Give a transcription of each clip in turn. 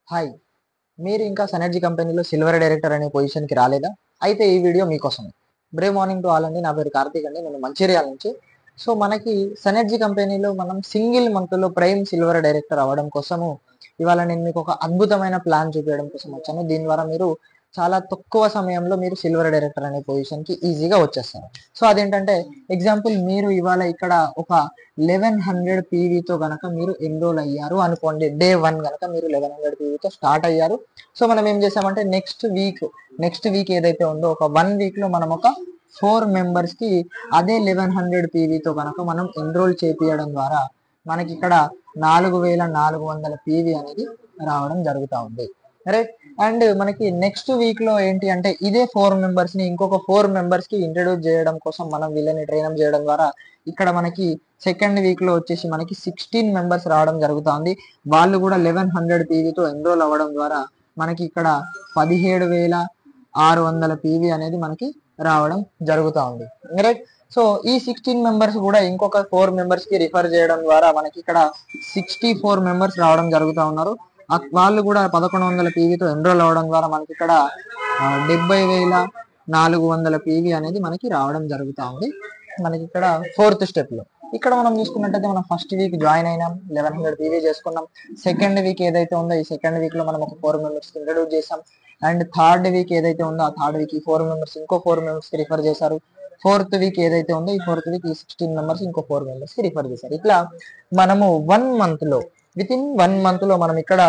Hi! మీరు ఇంకా సనర్జీ కంపెనీలో సిల్వర్ డైరెక్టర్ అనే పొజిషన్‌కి రాలేదా? అయితే ఈ వీడియో మీకోసమే. బ్రేవ్ మార్నింగ్ టు ఆల్ అండి. నా పేరు కార్తీక్ అండి. నేను మంచిర్యాల నుంచి. సో, మనకి సనర్జీ కంపెనీలో మనం సింగిల్ మంత్‌లో ప్రైమ్ సిల్వర్ డైరెక్టర్ అవ్వడం కోసము ఇవాళ నేను మీకు ఒక అద్భుతమైన ప్లాన్ చూపియడం కోసం వచ్చాను. దీని ద్వారా మీరు చాలా తక్కువ సమయంలో మీరు సిల్వర్ డైరెక్టర్ అనే పొజిషన్‌కి ఈజీగా వచ్చేస్తారు. సో, అదేంటంటే ఎగ్జాంపుల్ మీరు ఇవాళ ఇక్కడ ఒక 1100 పీవీతో గనక మీరు ఎన్రోల్ అయ్యారు అనుకోండి. డే 1 గనక మీరు 1100 పీవీతో స్టార్ట్ అయ్యారు. సో, మనం ఏం చేసామంటే నెక్స్ట్ వీక్ ఏదైతే ఉందో ఒక 1 వీక్‌లో మనం ఒక 4 మెంబర్స్‌కి అదే 1100 పీవీతో గనక మనం ఎన్రోల్ చేపియడం ద్వారా మనకిక్కడ 4400 పీవీ అనేది రావడం జరుగుతా ఉంది. రైట్. అండ్ మనకి నెక్స్ట్ వీక్ లో ఏంటి అంటే ఇదే 4 మెంబర్స్ ని ఇంకొక 4 మెంబర్స్ కి ఇంట్రడ్యూస్ చేయడం కోసం మనం వీళ్ళని ట్రైన్ చేయడం ద్వారా ఇక్కడ మనకి సెకండ్ వీక్ లో వచ్చేసి మనకి 16 మెంబర్స్ రావడం జరుగుతుంది. వాళ్ళు కూడా 1100 పీవీతో ఎన్రోల్ అవ్వడం ద్వారా మనకి ఇక్కడ 17,600 పీవీ అనేది మనకి రావడం జరుగుతా ఉంది. రైట్. సో ఈ 16 మెంబర్స్ కూడా ఇంకొక 4 మెంబర్స్ కి రిఫర్ చేయడం ద్వారా మనకి ఇక్కడ 64 మెంబర్స్ రావడం జరుగుతా ఉన్నారు. వాళ్ళు కూడా 1100 పీవీతో ఎన్రోల్ అవ్వడం ద్వారా మనకి ఇక్కడ 70,400 పీవీ అనేది మనకి రావడం జరుగుతా ఉంది. మనకి ఇక్కడ ఫోర్త్ స్టెప్ లో ఇక్కడ మనం చూసుకున్నట్టయితే మనం ఫస్ట్ వీక్ జాయిన్ అయినాం, 1100 పీవీ చేసుకున్నాం. సెకండ్ వీక్ ఏదైతే ఉందో ఈ సెకండ్ వీక్ లో మనం ఒక 4 మెంబర్స్ ఇంట్రడ్యూస్ చేసాం. అండ్ థర్డ్ వీక్ ఏదైతే ఉందో ఆ థర్డ్ వీక్ ఈ 4 మెంబర్స్ ఇంకో 4 మెంబర్స్ కి రిఫర్ చేశారు. ఫోర్త్ వీక్ ఏదైతే ఉందో ఈ ఫోర్త్ వీక్ ఈ 16 మెంబర్స్ ఇంకో 4 మెంబర్స్ కి రిఫర్ చేశారు. ఇట్లా మనము 1 మంత్ లో విత్ ఇన్ 1 మంత్ లో మనం ఇక్కడ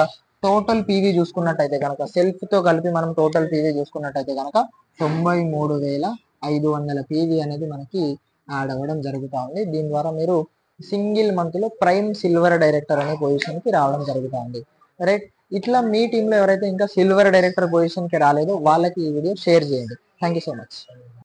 టోటల్ పీవీ చూసుకున్నట్టయితే కనుక సెల్ఫ్ తో కలిపి మనం టోటల్ పీవీ చూసుకున్నట్టయితే కనుక 93,500 పీవీ అనేది మనకి యాడ్ అవ్వడం జరుగుతా ఉంది. దీని ద్వారా మీరు సింగిల్ మంత్ లో ప్రైమ్ సిల్వర్ డైరెక్టర్ అనే పొజిషన్ కి రావడం జరుగుతా ఉంది. రైట్. ఇట్లా మీ టీంలో ఎవరైతే ఇంకా సిల్వర్ డైరెక్టర్ పొజిషన్ కి రాలేదో వాళ్ళకి ఈ వీడియో షేర్ చేయండి. Thank you so much.